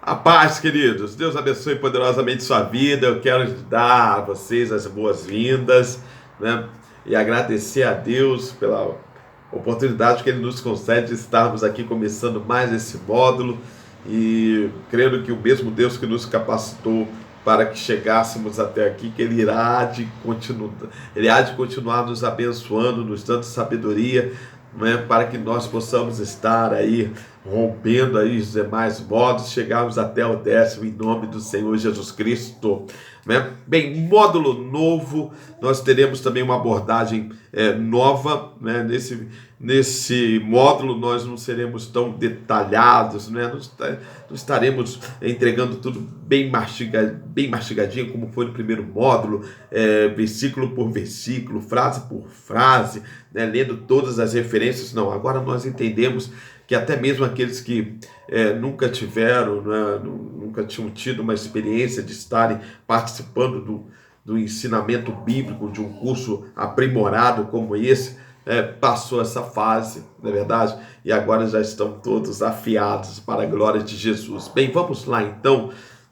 A paz, queridos. Deus abençoe poderosamente sua vida. Eu quero dar a vocês as boas-vindas, né? E agradecer a Deus pela oportunidade que Ele nos concede de estarmos aqui começando mais esse módulo e crendo que o mesmo Deus que nos capacitou para que chegássemos até aqui, que Ele há de continuar nos abençoando, nos dando sabedoria, né, para que nós possamos estar aí rompendo aí os demais modos, chegarmos até o 10º em nome do Senhor Jesus Cristo, né? Bem, módulo novo, nós teremos também uma abordagem nova, né? Nesse módulo nós não seremos tão detalhados, né? Não estaremos entregando tudo bem mastigadinho, como foi no primeiro módulo, versículo por versículo, frase por frase, né? Lendo todas as referências. Não, agora nós entendemos que até mesmo aqueles que nunca tiveram, né, nunca tinham tido uma experiência de estarem participando do ensinamento bíblico, de um curso aprimorado como esse, passou essa fase, não é verdade? E agora já estão todos afiados para a glória de Jesus. Bem, vamos lá então,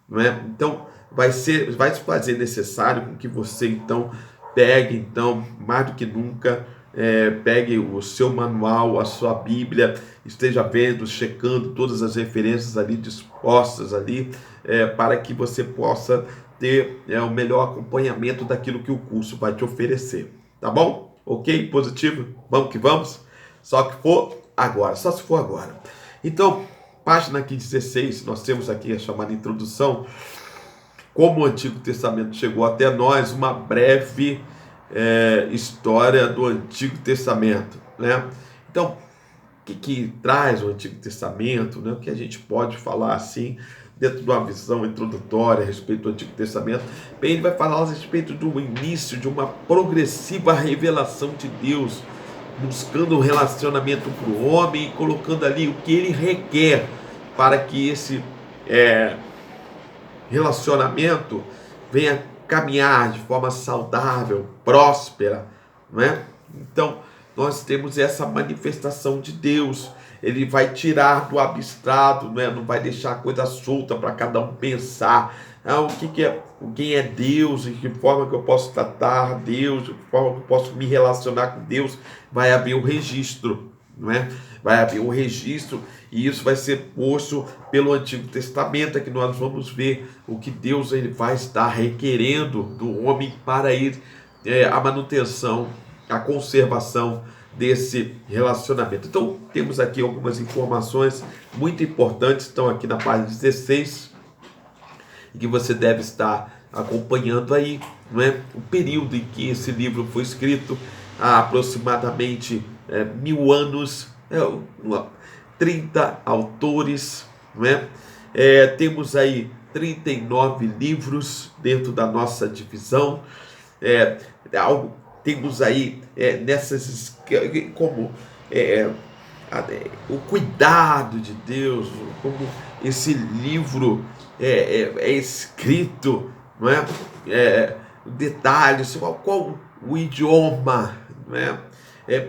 né? Então vai se fazer necessário com que você então pegue, então, mais do que nunca, pegue o seu manual, a sua Bíblia, esteja vendo, checando todas as referências ali dispostas ali, para que você possa ter o melhor acompanhamento daquilo que o curso vai te oferecer, tá bom? Ok? Positivo? Vamos que vamos? Só se for agora. Então, página aqui 16, nós temos aqui a chamada introdução, como o Antigo Testamento chegou até nós, uma breve história do Antigo Testamento, né? Então, o que traz o Antigo Testamento, né? O que a gente pode falar assim, dentro de uma visão introdutória a respeito do Antigo Testamento? Bem, ele vai falar a respeito do início de uma progressiva revelação de Deus, buscando um relacionamento para o homem e colocando ali o que ele requer para que esse relacionamento venha caminhar de forma saudável, próspera, não é? Então, nós temos essa manifestação de Deus. Ele vai tirar do abstrato, não vai deixar a coisa solta para cada um pensar. Quem é Deus, de que forma que eu posso tratar Deus, de que forma que eu posso me relacionar com Deus. Vai haver um registro, não é? Vai haver um registro, e isso vai ser posto pelo Antigo Testamento, que nós vamos ver o que Deus ele vai estar requerendo do homem para ir a manutenção, a conservação desse relacionamento. Então, temos aqui algumas informações muito importantes, estão aqui na página 16, e que você deve estar acompanhando aí, não é? O período em que esse livro foi escrito, há aproximadamente 1000 anos, 30 autores, não é? Temos aí 39 livros dentro da nossa divisão, temos aí nessas como o cuidado de Deus, como esse livro é escrito, não é? Detalhes, qual o idioma, não é?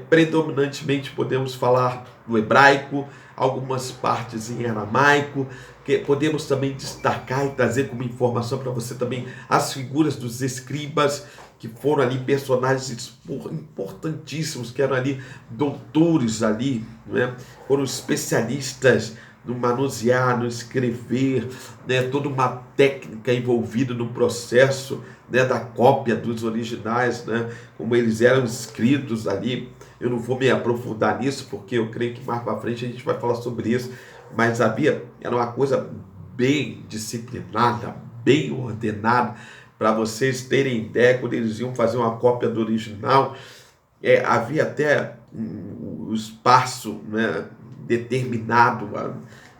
Predominantemente podemos falar no hebraico, algumas partes em aramaico, que podemos também destacar e trazer como informação para você também as figuras dos escribas, que foram ali personagens importantíssimos, que eram ali doutores ali, né? Foram especialistas no manusear, no escrever, né? Toda uma técnica envolvida no processo, né? Da cópia dos originais, né? Como eles eram escritos ali. Eu não vou me aprofundar nisso, porque eu creio que mais para frente a gente vai falar sobre isso, mas era uma coisa bem disciplinada, bem ordenada. Para vocês terem ideia, quando eles iam fazer uma cópia do original, havia até um espaço, né, determinado,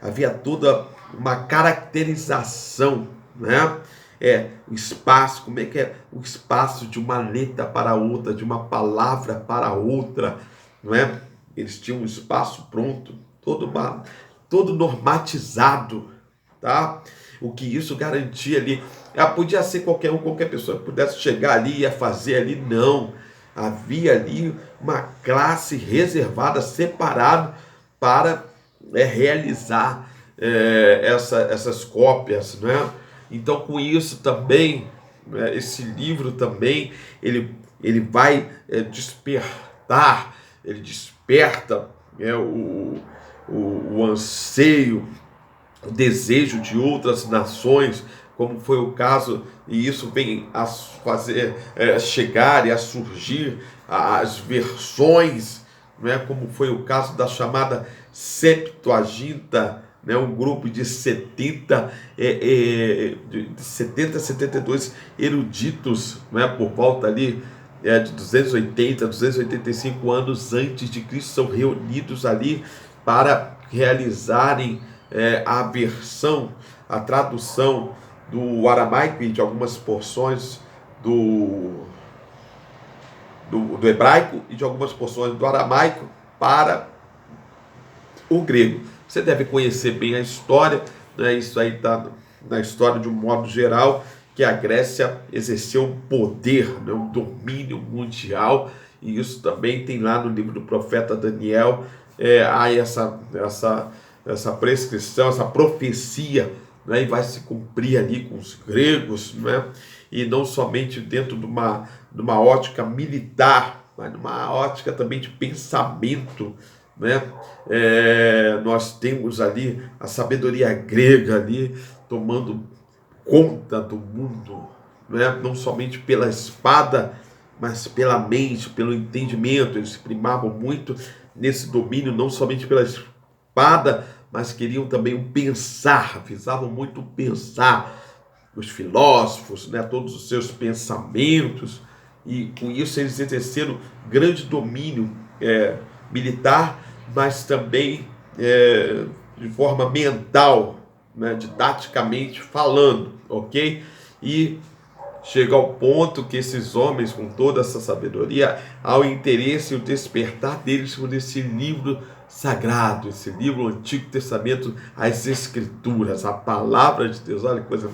havia toda uma caracterização, né? O espaço, como é que é o espaço de uma letra para outra, de uma palavra para outra, não é? Eles tinham um espaço pronto, todo normatizado, tá? O que isso garantia ali, podia ser qualquer pessoa que pudesse chegar ali e ia fazer ali, não. Havia ali uma classe reservada, separada para realizar essas cópias, né? Então, com isso também, né, esse livro também, ele vai despertar, ele desperta, né, o anseio, o desejo de outras nações, como foi o caso, e isso vem a fazer chegar e a surgir as versões, né, como foi o caso da chamada Septuaginta, né, um grupo de 70 a 72 eruditos, né, por volta ali de 280, 285 anos antes de Cristo, são reunidos ali para realizarem a versão, a tradução do aramaico e de algumas porções do hebraico e de algumas porções do aramaico para o grego. Você deve conhecer bem a história, né? Isso aí está na história de um modo geral, que a Grécia exerceu um poder, né? Um domínio mundial, e isso também tem lá no livro do profeta Daniel, há essa prescrição, essa profecia, né? E vai se cumprir ali com os gregos, né? E não somente dentro de uma ótica militar, mas numa ótica também de pensamento, né? Nós temos ali a sabedoria grega ali tomando conta do mundo, né? Não somente pela espada, mas pela mente, pelo entendimento. Eles se primavam muito nesse domínio, não somente pela espada, mas queriam também o pensar, visavam muito o pensar. Os filósofos, né? Todos os seus pensamentos, e com isso eles exerceram grande domínio militar, mas também de forma mental, né, didaticamente falando, ok? E chega ao ponto que esses homens, com toda essa sabedoria, há o interesse e o despertar deles por esse livro sagrado, esse livro, o Antigo Testamento, as Escrituras, a palavra de Deus. Olha que coisa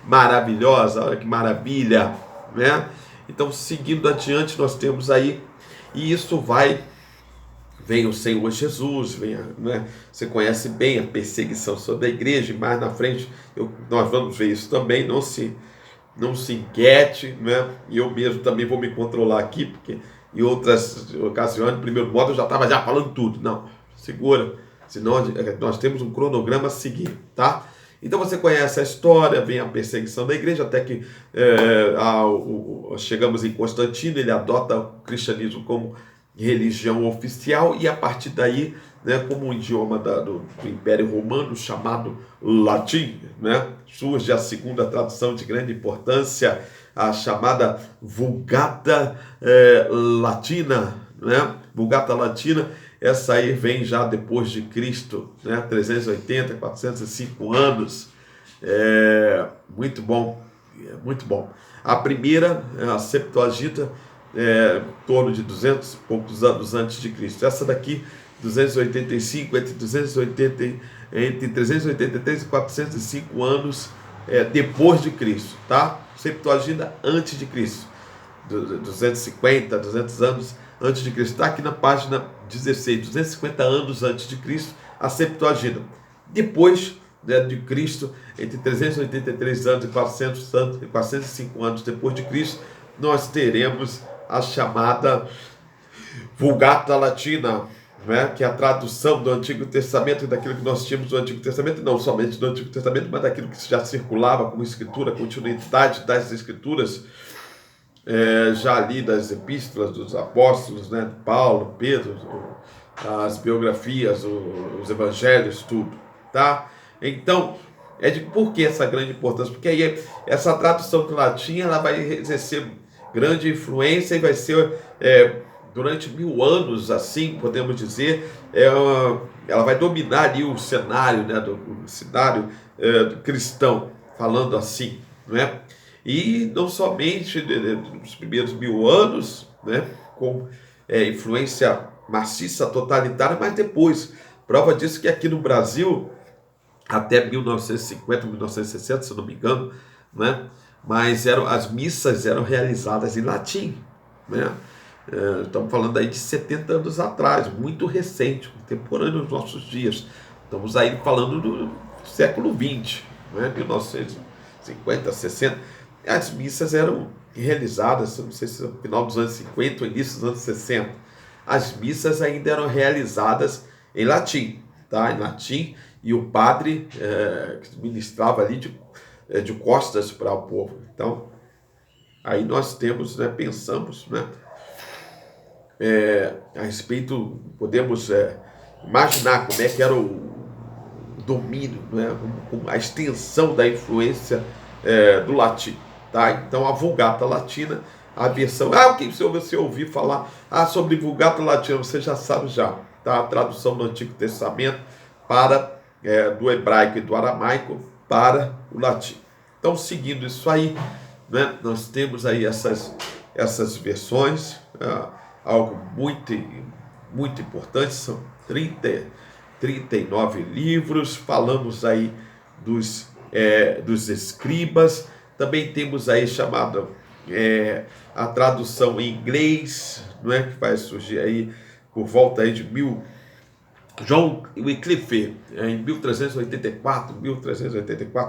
maravilhosa, olha que maravilha, né? Então, seguindo adiante, nós temos aí, e isso vem o Senhor Jesus, né? Você conhece bem a perseguição sobre a igreja, e mais na frente nós vamos ver isso também. Não se inquiete, né? E eu mesmo também vou me controlar aqui, porque em outras ocasiões, no primeiro modo, eu já estava falando tudo. Não, segura, senão nós temos um cronograma a seguir, tá? Então você conhece a história, vem a perseguição da igreja, até que chegamos em Constantino, ele adota o cristianismo como religião oficial, e a partir daí, né, como um idioma do Império Romano chamado latim, né, surge a segunda tradução de grande importância, a chamada Vulgata Latina, né? Vulgata Latina, essa aí vem já depois de Cristo, né, 380, 405 anos. Muito bom, muito bom. A primeira, a Septuaginta, em torno de 200 e poucos anos antes de Cristo. Essa daqui, 285, entre 383 e 405 anos depois de Cristo, tá? Septuaginta antes de Cristo, 250, 200 anos antes de Cristo. Está aqui na página 16, 250 anos antes de Cristo, a Septuaginta. Depois, né, de Cristo, entre 383 anos e 405 anos depois de Cristo, nós teremos a chamada Vulgata Latina, né, que é a tradução do Antigo Testamento, daquilo que nós tínhamos do Antigo Testamento, não somente do Antigo Testamento, mas daquilo que já circulava como escritura, continuidade das escrituras, já ali das epístolas dos apóstolos, né, Paulo, Pedro, as biografias, os evangelhos, tudo, tá? Então, por que essa grande importância? Porque aí essa tradução do latim, ela vai exercer grande influência e vai ser, durante 1000 anos, assim, podemos dizer, ela vai dominar ali o cenário, né, do cenário cristão, falando assim, né? E não somente nos primeiros 1000 anos, né, com influência maciça, totalitária, mas depois. Prova disso que aqui no Brasil, até 1950, 1960, se eu não me engano, né? Mas as missas eram realizadas em latim, né? Estamos falando aí de 70 anos atrás, muito recente, contemporâneo dos nossos dias. Estamos aí falando do século XX, né? 1950, 60. As missas eram realizadas, não sei se no final dos anos 50 ou início dos anos 60. As missas ainda eram realizadas em latim, tá? Em latim, e o padre que ministrava ali de costas para o povo. Então, aí nós temos, né, pensamos, né, a respeito, podemos imaginar como é que era o domínio, né, a extensão da influência do latim. Tá? Então, a Vulgata Latina, a versão... o que você ouvir falar sobre Vulgata Latina, você já sabe já. Tá? A tradução do Antigo Testamento do hebraico e do aramaico para o latim. Então, seguindo isso aí, né, nós temos aí essas versões, algo muito importante, são 39 livros, falamos aí dos escribas, também temos aí chamada a tradução em inglês, não é, que vai surgir aí por volta aí de John Wycliffe, em 1384,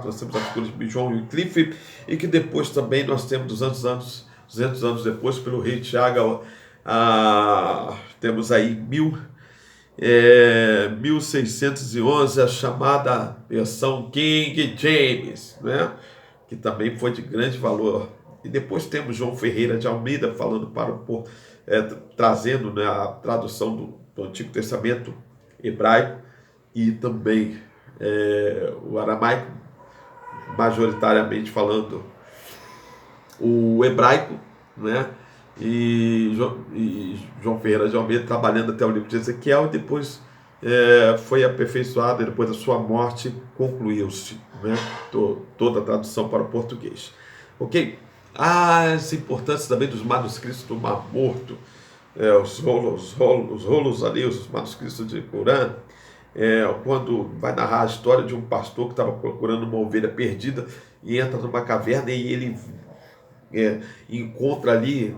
nós temos a figura de John Wycliffe, e que depois também nós temos 200 anos depois, pelo rei Tiago, temos aí 1611, a chamada versão King James, né? Que também foi de grande valor. E depois temos João Ferreira de Almeida falando trazendo, né, a tradução do Antigo Testamento hebraico e também o aramaico, majoritariamente falando o hebraico, né? E João Ferreira de Almeida trabalhando até o livro de Ezequiel, e depois foi aperfeiçoado, e depois da sua morte concluiu-se, né, toda a tradução para o português. Ok? As importâncias também dos manuscritos do Mar Morto, os rolos ali, os manuscritos de Corã, quando vai narrar a história de um pastor que estava procurando uma ovelha perdida e entra numa caverna e ele encontra ali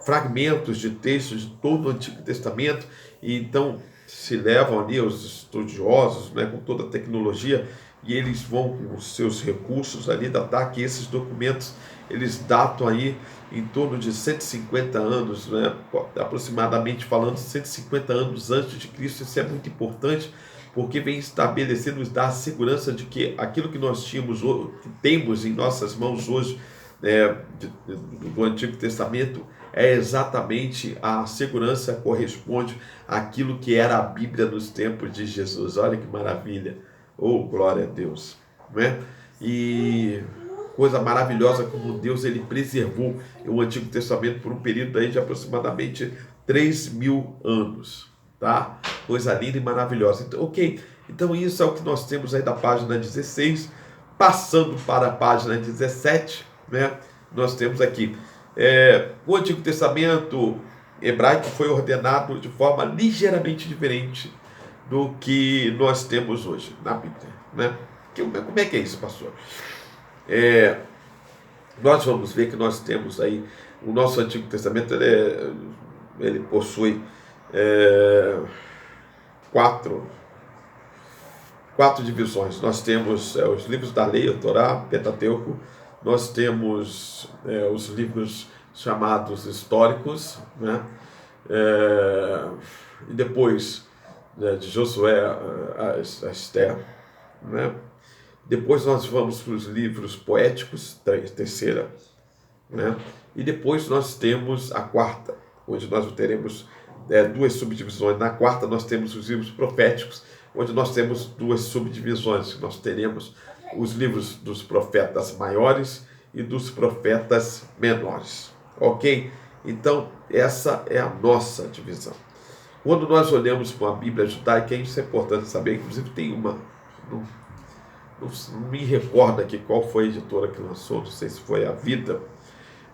fragmentos de textos de todo o Antigo Testamento, e então se levam ali os estudiosos, né, com toda a tecnologia, e eles vão com os seus recursos ali datar que esses documentos eles datam aí em torno de 150 anos, né, aproximadamente falando 150 anos antes de Cristo. Isso é muito importante, porque vem estabelecer, nos dá a segurança de que aquilo que nós temos em nossas mãos hoje, do Antigo Testamento, é exatamente a segurança, corresponde àquilo que era a Bíblia nos tempos de Jesus. Olha que maravilha! Oh, glória a Deus! Né? E coisa maravilhosa como Deus ele preservou o Antigo Testamento por um período aí de aproximadamente 3.000 anos. Tá? Coisa linda e maravilhosa. Então, ok, então isso é o que nós temos aí da página 16. Passando para a página 17, né, nós temos aqui o Antigo Testamento hebraico foi ordenado de forma ligeiramente diferente do que nós temos hoje na Bíblia, né? Como é que é isso, pastor? Nós vamos ver que nós temos aí o nosso Antigo Testamento, ele possui quatro divisões. Nós temos os livros da lei, o Torá, Pentateuco. Nós temos os livros chamados históricos, né? E depois de Josué a Esther, né? Depois nós vamos para os livros poéticos, terceira, né? E depois nós temos a quarta, onde nós teremos duas subdivisões. Na quarta nós temos os livros proféticos, onde nós temos duas subdivisões. Nós teremos os livros dos profetas maiores e dos profetas menores. Ok? Então, essa é a nossa divisão. Quando nós olhamos para a Bíblia judaica, isso é importante saber. Inclusive, tem uma... Não me recordo aqui qual foi a editora que lançou, não sei se foi a Vida.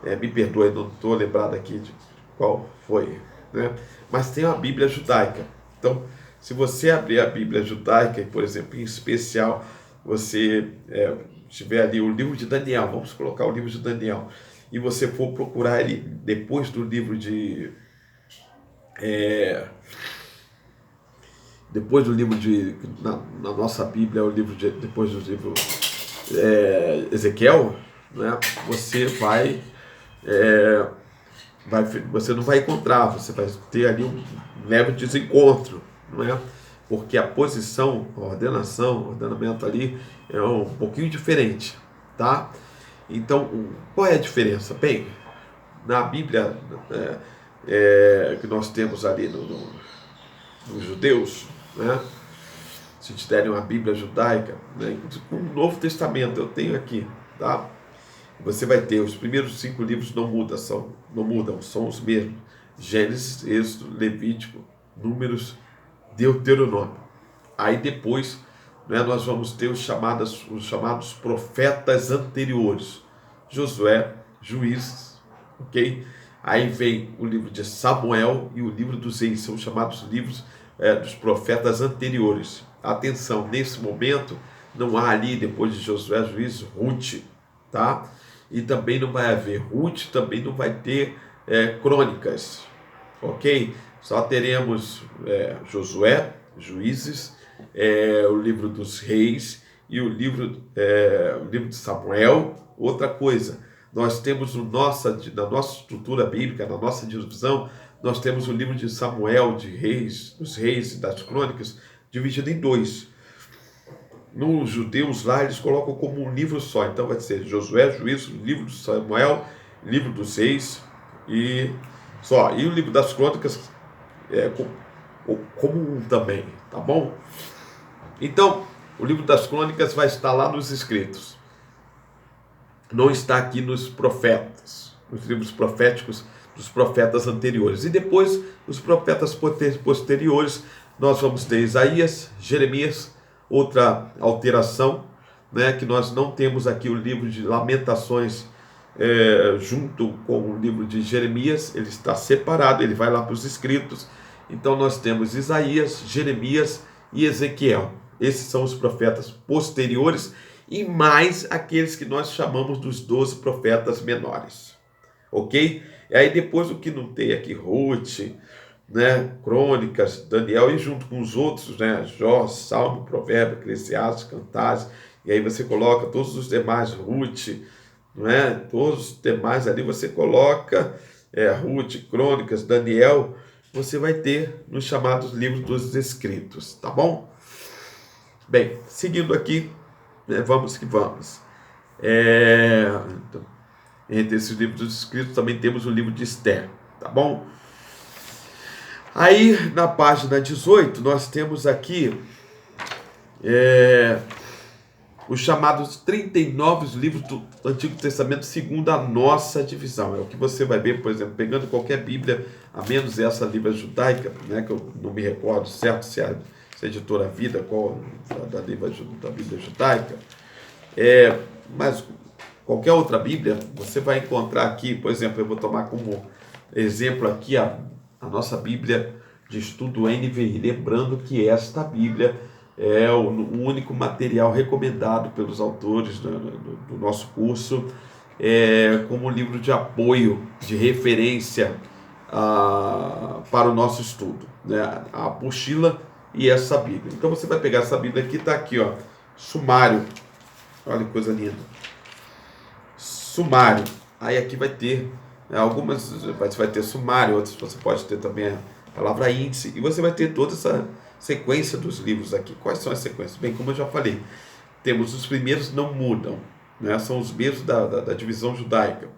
Me perdoe, não estou lembrado aqui de qual foi, né? Mas tem a Bíblia judaica. Então, se você abrir a Bíblia judaica, por exemplo, em especial, você tiver ali o livro de Daniel, vamos colocar o livro de Daniel, e você for procurar ele depois do livro de depois do livro na nossa Bíblia, o livro depois do livro Ezequiel, né, você você não vai encontrar, você vai ter ali um leve desencontro, não é? Porque a posição, a ordenação, o ordenamento ali é um pouquinho diferente, tá? Então, qual é a diferença? Bem, na Bíblia que nós temos ali nos judeus, né? Se te derem uma Bíblia judaica, né? O Novo Testamento eu tenho aqui, tá? Você vai ter os primeiros 5 livros não mudam, são os mesmos: Gênesis, Êxodo, Levítico, Números, Deuteronômio. Aí depois, né, nós vamos ter os chamados profetas anteriores: Josué, Juízes, ok? Aí vem o livro de Samuel e o livro dos Reis, são chamados livros dos profetas anteriores. Atenção, nesse momento não há ali, depois de Josué, Juízes, Ruth, tá? E também não vai haver Ruth, também não vai ter crônicas, ok? Só teremos Josué, Juízes, o livro dos Reis e o livro de Samuel. Outra coisa, nós temos na nossa estrutura bíblica, na nossa divisão, nós temos o livro de Samuel, de Reis, dos Reis e das Crônicas, dividido em 2. Nos judeus lá, eles colocam como um livro só. Então vai ser Josué, Juízo, livro de Samuel, livro dos Reis e só. E o livro das Crônicas como um também, tá bom? Então, o livro das Crônicas vai estar lá nos escritos. Não está aqui nos profetas, nos livros proféticos dos profetas anteriores. E depois, os profetas posteriores, nós vamos ter Isaías, Jeremias. Outra alteração, né, que nós não temos aqui o livro de Lamentações junto com o livro de Jeremias, ele está separado, ele vai lá para os escritos. Então nós temos Isaías, Jeremias e Ezequiel. Esses são os profetas posteriores e mais aqueles que nós chamamos dos 12 profetas menores, ok? E aí depois o que não tem aqui, Ruth, né, Crônicas, Daniel, e junto com os outros, né, Jó, Salmo, Provérbio, Eclesiastes, Cantares, e aí você coloca todos os demais, Ruth, né, todos os demais ali você coloca Ruth, Crônicas, Daniel, você vai ter nos chamados livros dos escritos, tá bom? Bem, seguindo aqui, né, vamos que vamos. Então, entre esses livros dos escritos também temos o livro de Esther, tá bom? Aí, na página 18, nós temos aqui os chamados 39 livros do Antigo Testamento segundo a nossa divisão. É o que você vai ver, por exemplo, pegando qualquer Bíblia, a menos essa Bíblia judaica, né, que eu não me recordo certo se a editora Vida, qual da Bíblia judaica, mas qualquer outra Bíblia, você vai encontrar aqui, por exemplo, eu vou tomar como exemplo aqui a nossa Bíblia de estudo NVI, lembrando que esta Bíblia é o único material recomendado pelos autores do nosso curso como livro de apoio, de referência para o nosso estudo, né? A apostila e essa Bíblia. Então você vai pegar essa Bíblia aqui, está aqui, ó, sumário, olha que coisa linda, sumário, aí aqui vai ter algumas, você vai ter sumário, outras você pode ter também a palavra índice, e você vai ter toda essa sequência dos livros aqui. Quais são as sequências? Bem, como eu já falei, temos os primeiros, não mudam, né? São os mesmos da divisão judaica: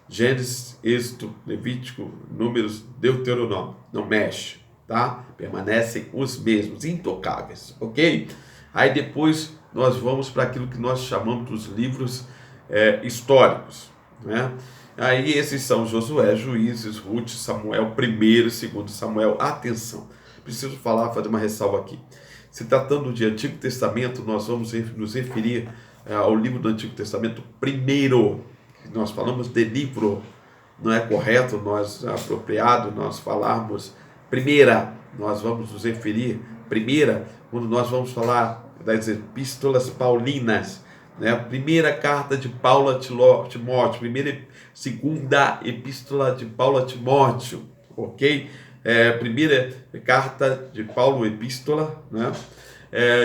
Gênesis, Êxodo, Levítico, Números, Deuteronômio. Não mexe, tá? Permanecem os mesmos, intocáveis, ok? Aí depois nós vamos para aquilo que nós chamamos dos livros históricos, né? Aí esses são Josué, Juízes, Ruth, Samuel, 1º e 2º Samuel. Atenção, preciso fazer uma ressalva aqui. Se tratando de Antigo Testamento, nós vamos nos referir ao livro do Antigo Testamento primeiro. Nós falamos de livro, não é correto apropriado nós falarmos primeira. Nós vamos nos referir primeira quando nós vamos falar das epístolas paulinas, né? A primeira carta de Paulo a Timóteo, segunda epístola de Paulo a Timóteo, ok? Primeira carta de Paulo, epístola, né?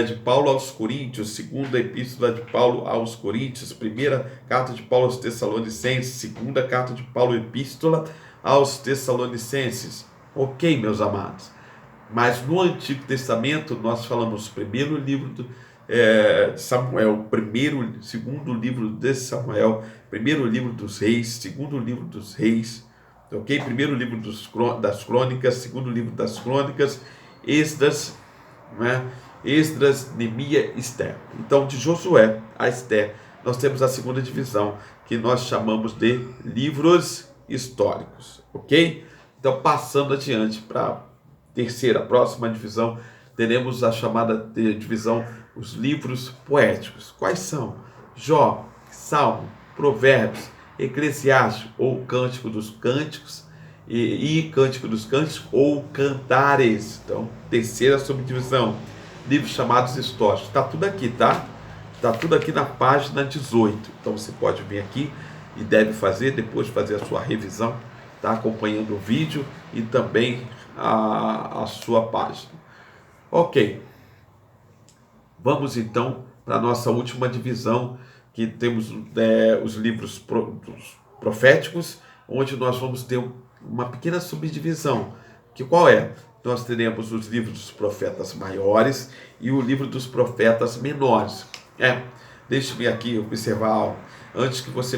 De Paulo aos Coríntios, segunda epístola de Paulo aos Coríntios, primeira carta de Paulo aos Tessalonicenses, segunda carta de Paulo, epístola aos Tessalonicenses. Ok, meus amados. Mas no Antigo Testamento nós falamos primeiro livro de Samuel, segundo livro de Samuel, primeiro livro dos Reis, segundo livro dos Reis, ok? Primeiro livro das Crônicas, segundo livro das Crônicas, Esdras, né? Esdras, Neemias, Esther. Então, de Josué a Esther, nós temos a segunda divisão, que nós chamamos de livros históricos, ok? Então, passando adiante para terceira, próxima divisão, teremos a chamada divisão, os livros poéticos. Quais são? Jó, Salmo, Provérbios, Eclesiastes, ou Cântico dos Cânticos, e Cântico dos Cânticos, ou Cantares. Então, terceira subdivisão, livros chamados históricos. Está tudo aqui, tá? Está tudo aqui na página 18. Então, você pode vir aqui e deve fazer, depois fazer a sua revisão, tá? Acompanhando o vídeo e também a sua página. Ok. Vamos então para a nossa última divisão, que temos os livros proféticos, onde nós vamos ter uma pequena subdivisão. Que qual é? Nós teremos os livros dos profetas maiores e o livro dos profetas menores. Deixe-me aqui observar algo. Antes que você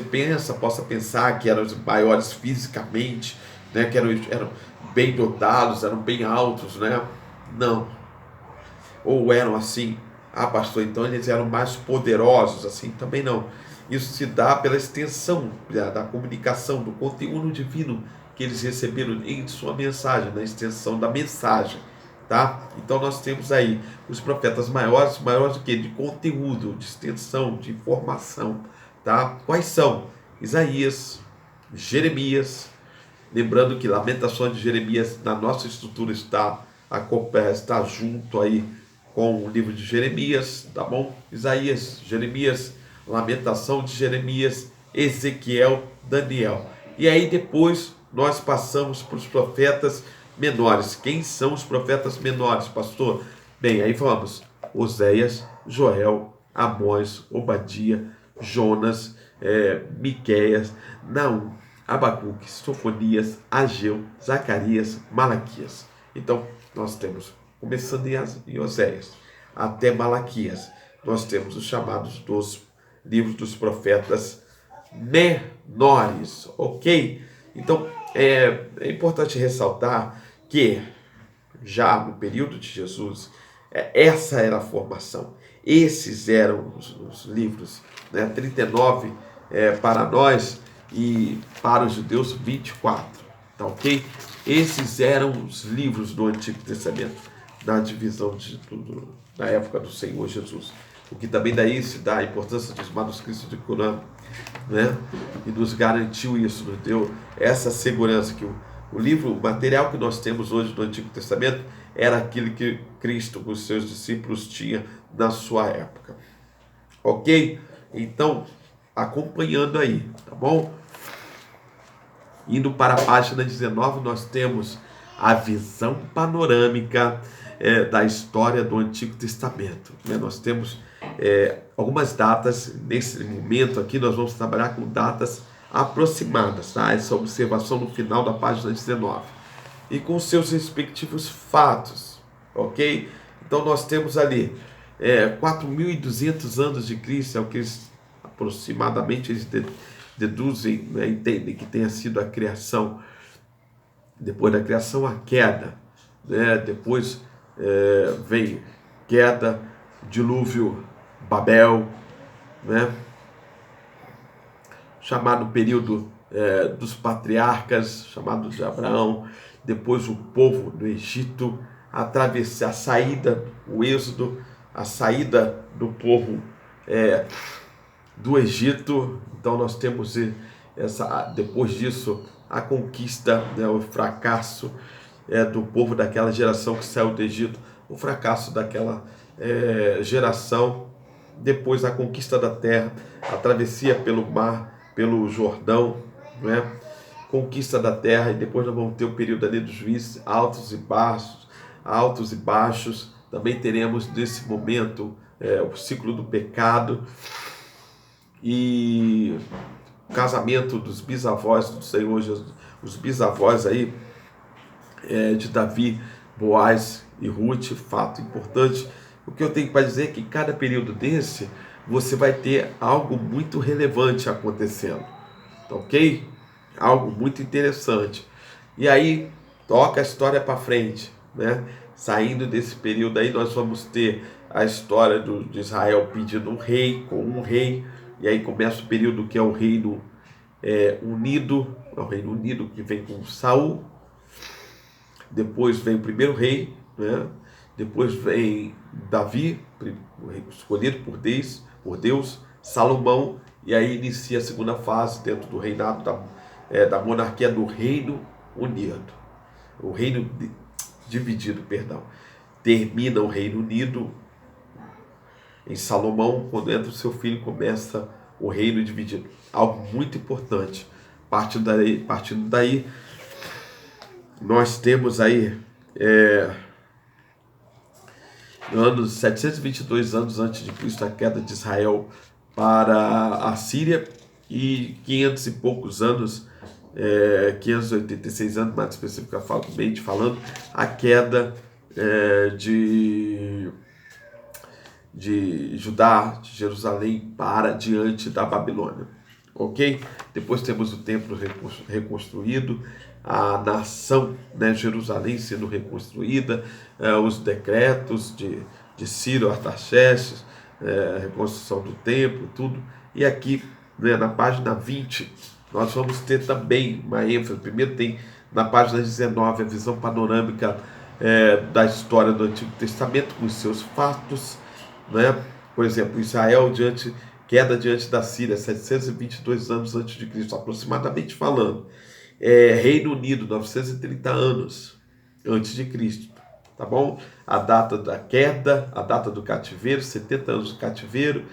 possa pensar que eram os maiores fisicamente, né, que eram bem dotados, eram bem altos, né? Não. Ou eram assim, pastor, então eles eram mais poderosos, assim, também não. Isso se dá pela extensão da comunicação, do conteúdo divino que eles receberam em sua mensagem, na extensão da mensagem, tá? Então nós temos aí os profetas maiores do que? De conteúdo, de extensão, de informação, tá? Quais são? Isaías, Jeremias, lembrando que Lamentações de Jeremias na nossa estrutura está junto aí com o livro de Jeremias, tá bom? Isaías, Jeremias, Lamentação de Jeremias, Ezequiel, Daniel. E aí depois nós passamos para os profetas menores. Quem são os profetas menores, pastor? Bem, aí vamos: Oséias, Joel, Amós, Obadia, Jonas, Miqueias, Naum, Abacuque, Sofonias, Ageu, Zacarias, Malaquias. Então, nós temos, começando em Oséias até Malaquias, nós temos os chamados dos livros dos profetas menores, ok? Então, é importante ressaltar que já no período de Jesus, essa era a formação. Esses eram os livros, né? 39 para nós e para os judeus 24, tá ok? Esses eram os livros do Antigo Testamento, na divisão da época do Senhor Jesus. O que também daí se dá a importância dos manuscritos de Corã, né? E nos garantiu isso, nos deu essa segurança que o livro, o material que nós temos hoje do Antigo Testamento era aquilo que Cristo com os seus discípulos tinha na sua época. Ok? Então, acompanhando aí, tá bom? Indo para a página 19, nós temos a visão panorâmica da história do Antigo Testamento. Né? Nós temos algumas datas, nesse momento aqui nós vamos trabalhar com datas aproximadas, tá? Essa observação no final da página 19. E com seus respectivos fatos, ok? Então nós temos ali 4.200 anos de Cristo, é o que eles aproximadamente eles deduzem, né, entendem que tenha sido a criação. Depois da criação, a queda, né? Depois vem queda, dilúvio, Babel, né? Chamado período dos patriarcas, chamado de Abraão, depois o povo do Egito, a saída, o êxodo, a saída do povo do Egito. Então nós temos depois disso a conquista, né, o fracasso do povo daquela geração que saiu do Egito, o fracasso daquela geração, depois a conquista da terra, a travessia pelo mar, pelo Jordão, né? conquista da terra, e depois nós vamos ter o período ali dos juízes, altos e baixos. Também teremos nesse momento o ciclo do pecado e o casamento dos bisavós do Senhor Jesus, os bisavós aí de Davi, Boaz e Ruth. Fato importante. O que eu tenho para dizer é que cada período desse você vai ter algo muito relevante acontecendo, tá ok? Algo muito interessante. E aí toca a história para frente, né? Saindo desse período aí, nós vamos ter a história de Israel pedindo um rei, com um rei, e aí começa o período que é o Reino Unido, é o Reino Unido que vem com Saul. Depois vem o primeiro rei, né? Depois vem Davi, o rei escolhido por Deus, Salomão, e aí inicia a segunda fase dentro do reinado da monarquia do Reino Unido. O reino dividido, perdão. Termina o Reino Unido em Salomão, quando entra o seu filho, começa o reino dividido. Algo muito importante. Partindo daí nós temos aí anos 722 anos antes de Cristo, a queda de Israel para a Síria, e 500 e poucos anos, 586 anos, mais especificamente falando, a queda de Judá, de Jerusalém, para diante da Babilônia. Ok? Depois temos o templo reconstruído, a nação, né, Jerusalém sendo reconstruída, os decretos de Ciro, Artaxerxes, reconstrução do templo, tudo. E aqui, né, na página 20, nós vamos ter também uma ênfase. Primeiro tem na página 19 a visão panorâmica da história do Antigo Testamento, com os seus fatos, né? Por exemplo, Israel queda diante da Síria, 722 anos antes de Cristo, aproximadamente falando. Reino Unido, 930 anos antes de Cristo, tá bom? A data da queda, a data do cativeiro, 70 anos do cativeiro,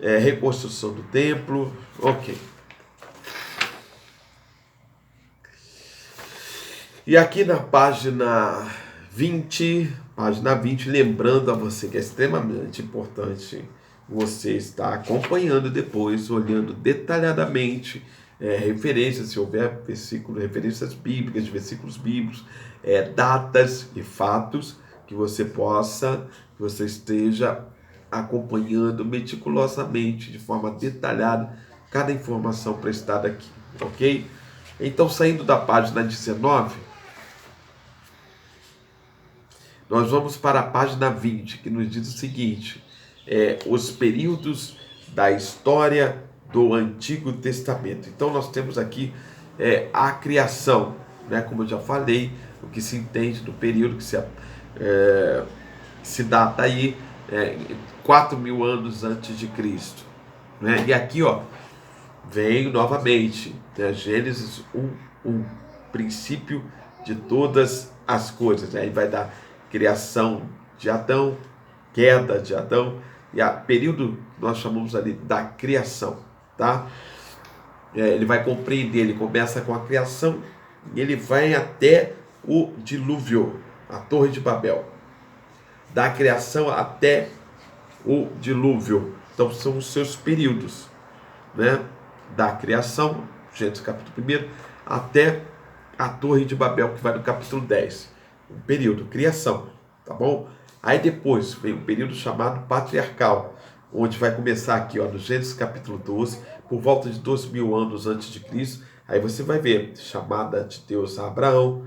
reconstrução do templo, ok. E aqui na página 20, lembrando a você que é extremamente importante você estar acompanhando depois, olhando detalhadamente referências, se houver referências bíblicas, versículos bíblicos, datas e fatos, que você esteja acompanhando meticulosamente, de forma detalhada, cada informação prestada aqui, ok? Então, saindo da página 19, nós vamos para a página 20, que nos diz o seguinte: os períodos da história do Antigo Testamento. Então nós temos aqui a criação, né? Como eu já falei, o que se entende do período que se data aí 4.000 anos antes de Cristo, né? E aqui vem novamente, né? Gênesis 1:1, princípio de todas as coisas, né? Aí vai dar criação de Adão, queda de Adão, e a período nós chamamos ali da criação, tá? Ele vai compreender, ele começa com a criação e ele vai até o dilúvio, a Torre de Babel, da criação até o dilúvio. Então são os seus períodos, né? Da criação, Gênesis capítulo 1, até a Torre de Babel, que vai no capítulo 10. Um período, criação, tá bom? Aí depois vem um período chamado patriarcal, onde vai começar aqui, no Gênesis capítulo 12, por volta de 2.000 anos antes de Cristo. Aí você vai ver chamada de Deus a Abraão,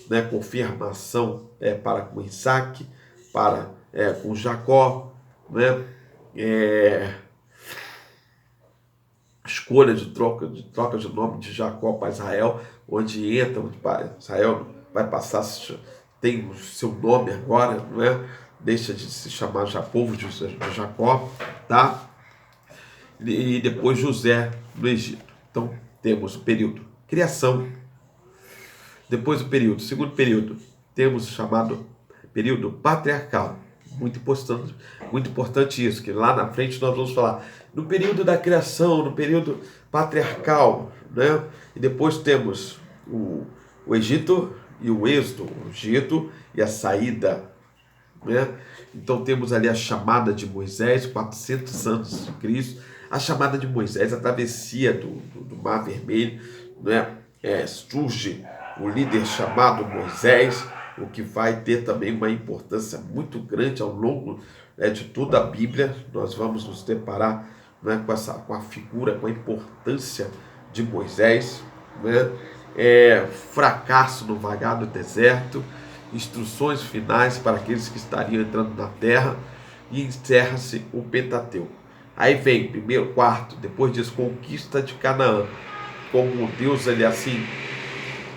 né, confirmação para com Isaac, para com Jacó, né, escolha de troca de nome de Jacó para Israel, onde entra, Israel vai passar, tem o seu nome agora, não é? Deixa de se chamar já povo de Jacó, tá? E depois José no Egito. Então temos o período criação, depois o segundo período, temos o chamado período patriarcal. Muito importante isso, que lá na frente nós vamos falar no período da criação, no período patriarcal, né? E depois temos o Egito e o êxodo, o Egito e a saída, né? Então temos ali a chamada de Moisés, 400 anos de Cristo, a chamada de Moisés, a travessia do Mar Vermelho, né? Surge o líder chamado Moisés, o que vai ter também uma importância muito grande ao longo, de toda a Bíblia. Nós vamos nos deparar, né, com a figura, com a importância de Moisés, né? Fracasso no vagar do deserto, instruções finais para aqueles que estariam entrando na terra, e encerra-se o Pentateuco. Aí vem primeiro, quarto, depois disso, conquista de Canaã. Como Deus, ele assim,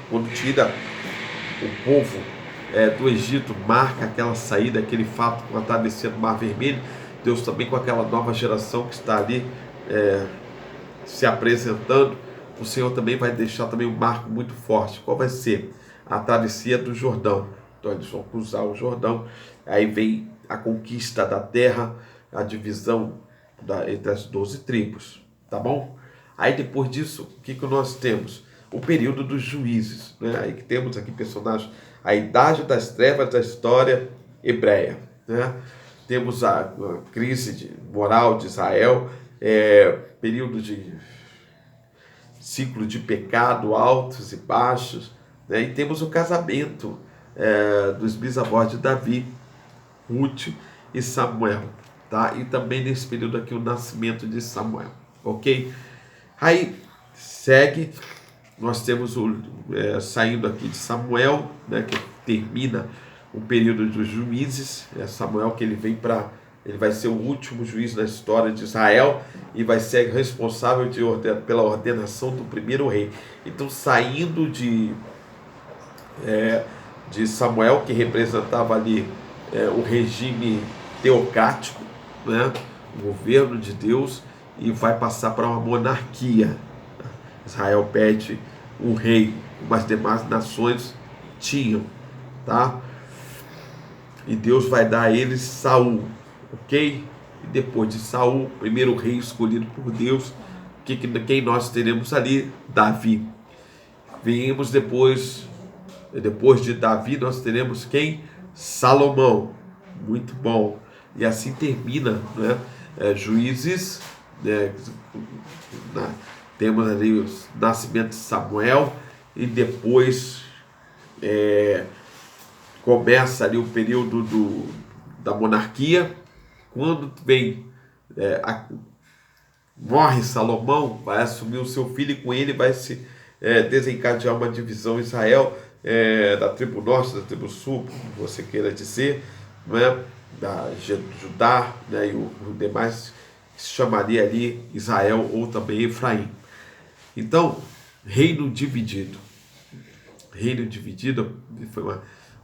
quando tira o povo do Egito, marca aquela saída, aquele fato com a travessia do Mar Vermelho. Deus também, com aquela nova geração que está ali se apresentando, o Senhor também vai deixar também um marco muito forte. Qual vai ser? A travessia do Jordão. Então eles vão cruzar o Jordão, aí vem a conquista da terra, a divisão entre as 12 tribos, tá bom? Aí depois disso, o que nós temos? O período dos juízes, né? Aí que temos aqui personagens, a idade das trevas da história hebreia, né? Temos a crise moral de Israel, período de ciclo de pecado, altos e baixos, né? E temos o casamento dos bisavós de Davi, Ruth e Samuel, tá? E também nesse período aqui o nascimento de Samuel, ok? Aí segue, nós temos saindo aqui de Samuel, né, que termina o período dos juízes. Samuel, que ele vai ser o último juiz na história de Israel e vai ser responsável pela ordenação do primeiro rei. Então, saindo de Samuel, que representava ali o regime teocrático, né, o governo de Deus, e vai passar para uma monarquia. Israel pede um rei, como as demais nações tinham, tá? E Deus vai dar a eles Saul, ok? E depois de Saul, primeiro rei escolhido por Deus, quem nós teremos ali? Davi. Vemos depois de Davi, nós teremos quem? Salomão. Muito bom. E assim termina, né? Juízes, né? Temos ali o nascimento de Samuel, e depois começa ali o período da monarquia. Quando vem morre Salomão, vai assumir o seu filho, e com ele vai se desencadear uma divisão em Israel, da tribo norte, da tribo sul, como você queira dizer, né? Da Judá, né? E o demais que se chamaria ali Israel ou também Efraim. Então, reino dividido foi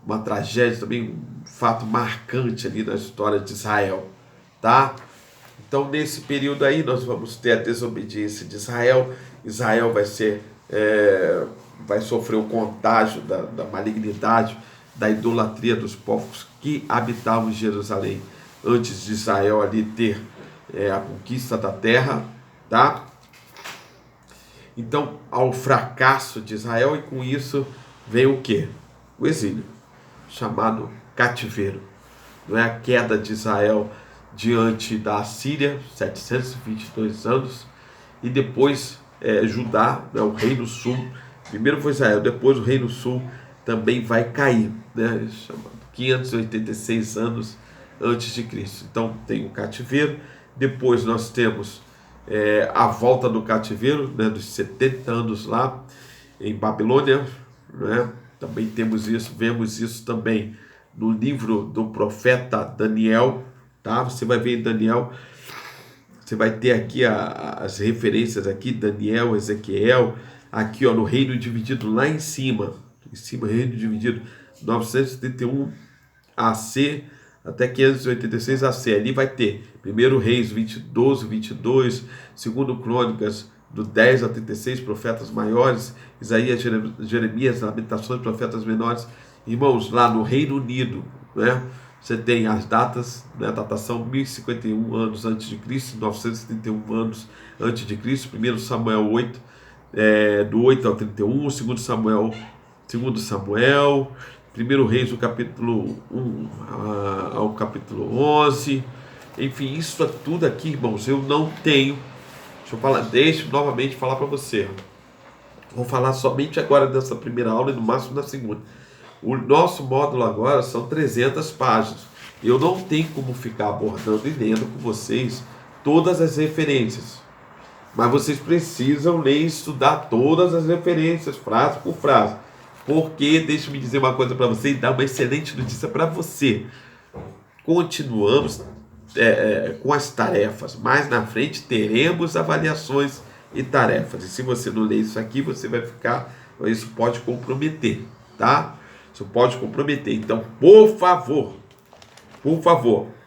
uma tragédia também, um fato marcante ali na história de Israel, tá? Então, nesse período aí, nós vamos ter a desobediência de Israel. Israel vai sofrer o contágio da malignidade, da idolatria dos povos que habitavam em Jerusalém antes de Israel ali ter a conquista da terra, tá? Então, ao fracasso de Israel, e com isso vem o quê? O exílio, chamado cativeiro. Não é? A queda de Israel diante da Assíria, 722 anos, e depois Judá, né, o reino sul. Primeiro foi Israel, depois o reino sul também vai cair, né, 586 anos antes de Cristo. Então tem o cativeiro, depois nós temos a volta do cativeiro, né, dos 70 anos lá em Babilônia, né? Também temos isso, vemos isso também no livro do profeta Daniel, tá? Você vai ver em Daniel, você vai ter aqui as referências aqui, Daniel, Ezequiel, aqui no reino dividido lá em cima, reino dividido 931 AC até 586 AC, ali vai ter 1 Reis 12, 22, 2 Crônicas do 10 a 36, profetas maiores, Isaías, Jeremias, Lamentações, profetas menores. Irmãos, lá no Reino Unido, né, você tem as datas, né, a datação 1051 anos antes de Cristo, 931 anos antes de Cristo, 1 Samuel 8, do 8 ao 31, 2 Samuel, 1 Reis do capítulo 1 ao capítulo 11, enfim, isso é tudo aqui, irmãos, eu não tenho, deixa eu novamente falar para você, vou falar somente agora dessa primeira aula e no máximo na segunda. O nosso módulo agora são 300 páginas, eu não tenho como ficar abordando e lendo com vocês todas as referências, mas vocês precisam ler e estudar todas as referências, frase por frase, porque, deixa-me dizer uma coisa para você e dar uma excelente notícia para você. Continuamos com as tarefas, mais na frente teremos avaliações e tarefas, e se você não ler isso aqui, você vai ficar, isso pode comprometer, tá? Isso pode comprometer, então, por favor,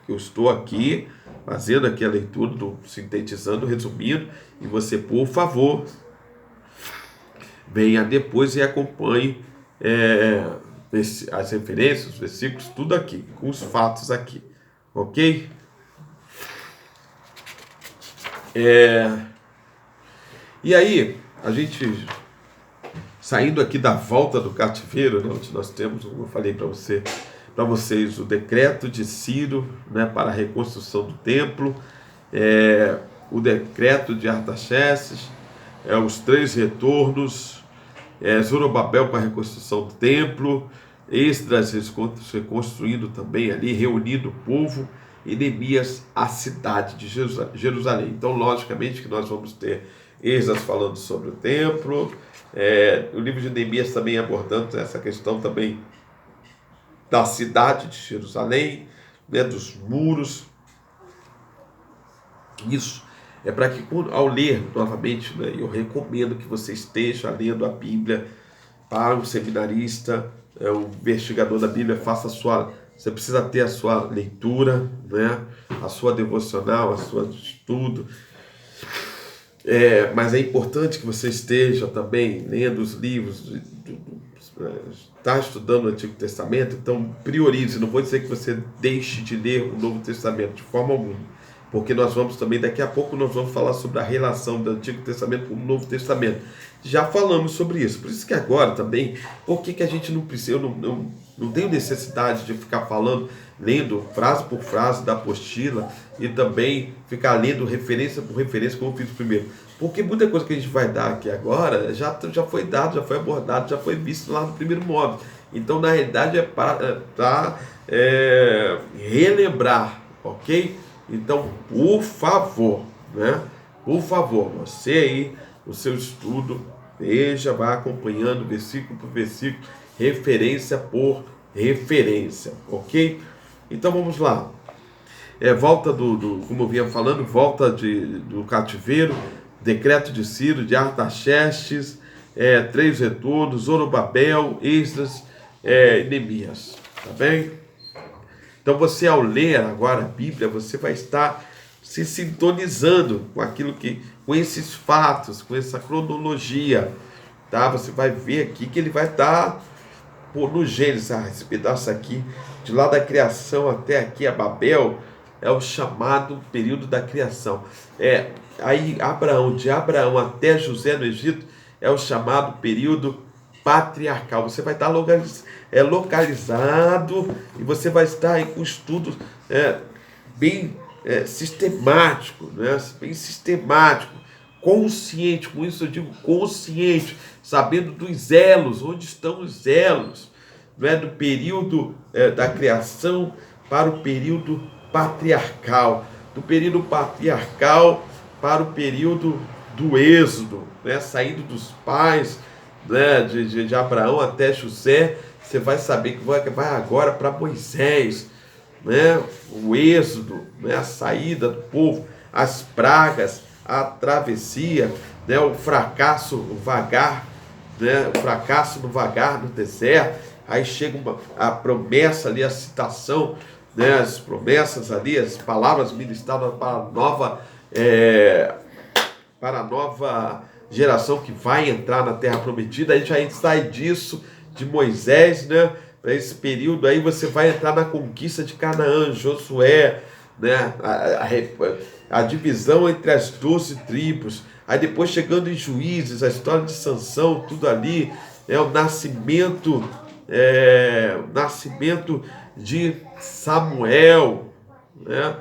eu estou aqui fazendo aqui a leitura, sintetizando, resumindo, e você, por favor, venha depois e acompanhe as referências, os versículos, tudo aqui, com os fatos aqui, ok? E aí, a gente, saindo aqui da volta do cativeiro, né, onde nós temos, como eu falei para vocês, o decreto de Ciro, né, para a reconstrução do templo, o decreto de Artaxerxes, os 3 retornos, Zorobabel para a reconstrução do templo, Esdras reconstruindo também ali, reunindo o povo, e Neemias a cidade de Jerusalém. Então, logicamente que nós vamos ter Esdras falando sobre o templo, o livro de Neemias também abordando essa questão também da cidade de Jerusalém, né, dos muros. Isso é para que, ao ler novamente, né, eu recomendo que você esteja lendo a Bíblia. Para um seminarista, um investigador da Bíblia, você precisa ter a sua leitura, né, a sua devocional, a sua estudo. Mas é importante que você esteja também lendo os livros, está estudando o Antigo Testamento, então priorize. Não vou dizer que você deixe de ler o Novo Testamento de forma alguma, porque nós vamos também, daqui a pouco nós vamos falar sobre a relação do Antigo Testamento com o Novo Testamento. Já falamos sobre isso, por isso que agora também, por que a gente não precisa, eu não tenho necessidade de ficar falando, lendo frase por frase da apostila e também ficar lendo referência por referência, como eu fiz primeiro, porque muita coisa que a gente vai dar aqui agora já foi dado, já foi abordado, já foi visto lá no primeiro módulo. Então, na realidade, é para relembrar, ok? Então, por favor, né? Por favor, você aí, o seu estudo, vá acompanhando versículo por versículo, referência por referência, ok? Então, vamos lá. Volta como eu vinha falando, volta do cativeiro, decreto de Ciro, de Artaxerxes, 3 retornos, Zorobabel, Esdras, Neemias, tá bem? Então você, ao ler agora a Bíblia, você vai estar se sintonizando com esses fatos, com essa cronologia, tá? Você vai ver aqui que ele vai estar no Gênesis, esse pedaço aqui, de lá da criação até aqui a Babel, é o chamado período da criação. Aí de Abraão até José no Egito, é o chamado período patriarcal. Você vai estar localizado e você vai estar aí com estudos bem sistemático, né? Bem sistemático, consciente. Com isso eu digo consciente, sabendo dos elos, onde estão os elos, né? Do período da criação para o período patriarcal, do período patriarcal para o período do êxodo, né? Saindo dos pais, né? de Abraão até José. Você vai saber que vai agora para Moisés, né? O êxodo, né? A saída do povo, as pragas, a travessia, né? O fracasso, o vagar, né? O fracasso no vagar no deserto. Aí chega a promessa ali, a citação, né? As promessas ali, as palavras ministradas para a nova geração que vai entrar na Terra Prometida. Aí já sai disso, de Moisés, né? Para esse período aí você vai entrar na conquista de Canaã, Josué, né? A divisão entre as 12 tribos. Aí depois chegando em Juízes, a história de Sansão, tudo ali, o nascimento de Samuel, né?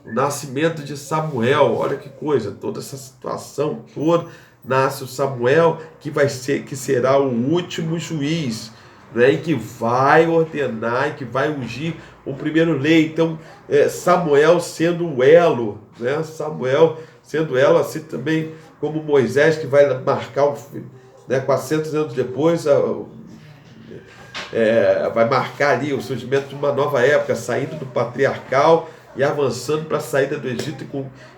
O nascimento de Samuel, olha que coisa, toda essa situação toda, nasce o Samuel, que será o último juiz, né, e que vai ordenar, e que vai ungir o primeiro rei. Então, Samuel sendo o elo, né, Samuel sendo elo, assim também como Moisés, que vai marcar, né, 400 anos depois, vai marcar ali o surgimento de uma nova época, saindo do patriarcal e avançando para a saída do Egito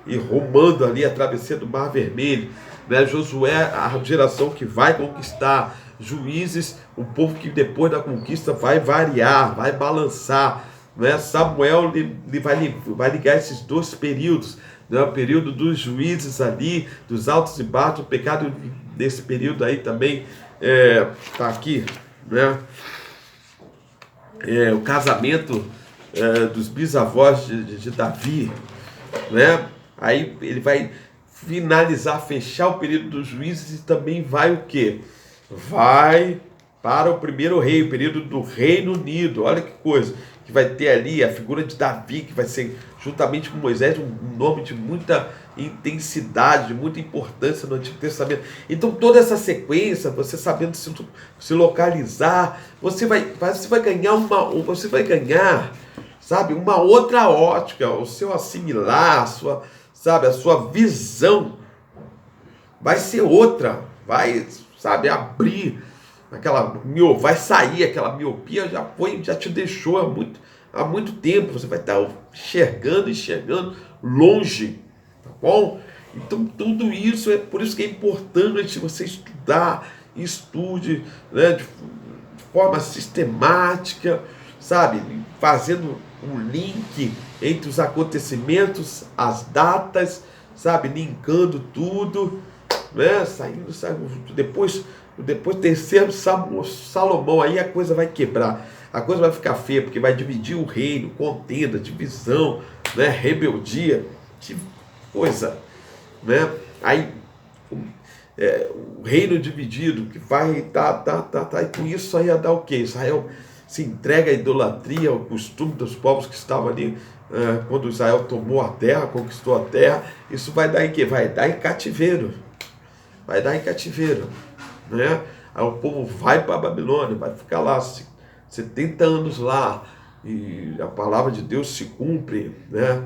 e rumando ali a travessia do Mar Vermelho, né? Josué, a geração que vai conquistar. Juízes, o povo que depois da conquista vai variar, vai balançar, né? Samuel vai ligar esses dois períodos, né? O período dos juízes ali, dos altos e baixos, o pecado desse período aí também está aqui, né? O casamento dos bisavós de Davi, né? Aí ele vai finalizar, fechar o período dos juízes e também vai o quê? Vai para o primeiro rei, o período do Reino Unido. Olha que coisa, que vai ter ali a figura de Davi, que vai ser, juntamente com Moisés, um nome de muita intensidade, de muita importância no Antigo Testamento. Então toda essa sequência, você sabendo se localizar, você vai ganhar, sabe, uma outra ótica, o seu assimilar, a sua visão vai ser outra, vai, sabe, abrir vai sair aquela miopia, já te deixou há muito tempo, você vai estar enxergando longe, tá bom? Então tudo isso, por isso que é importante você estude, né, de forma sistemática, sabe, fazendo um link entre os acontecimentos, as datas, sabe, linkando tudo, né, saindo depois terceiro Salomão, aí a coisa vai quebrar, a coisa vai ficar feia, porque vai dividir o reino, contenda, divisão, né, rebeldia, que coisa, né? Aí o reino dividido, que vai e com isso aí ia dar o quê? Israel se entrega à idolatria, ao costume dos povos que estavam ali quando Israel tomou a terra, conquistou a terra. Isso vai dar em quê? Vai dar em cativeiro, né? Aí o povo vai para a Babilônia, vai ficar lá 70 anos lá, e a palavra de Deus se cumpre, né?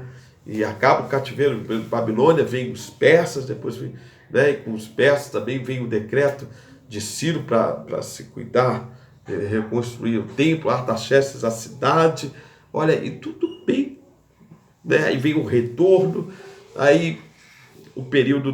E acaba o cativeiro. Babilônia, vem os persas, depois vem, né? E com os persas também vem o decreto de Ciro para se cuidar, reconstruir o templo, Artaxerxes a cidade, olha, e tudo bem, né? Aí vem o retorno, aí o período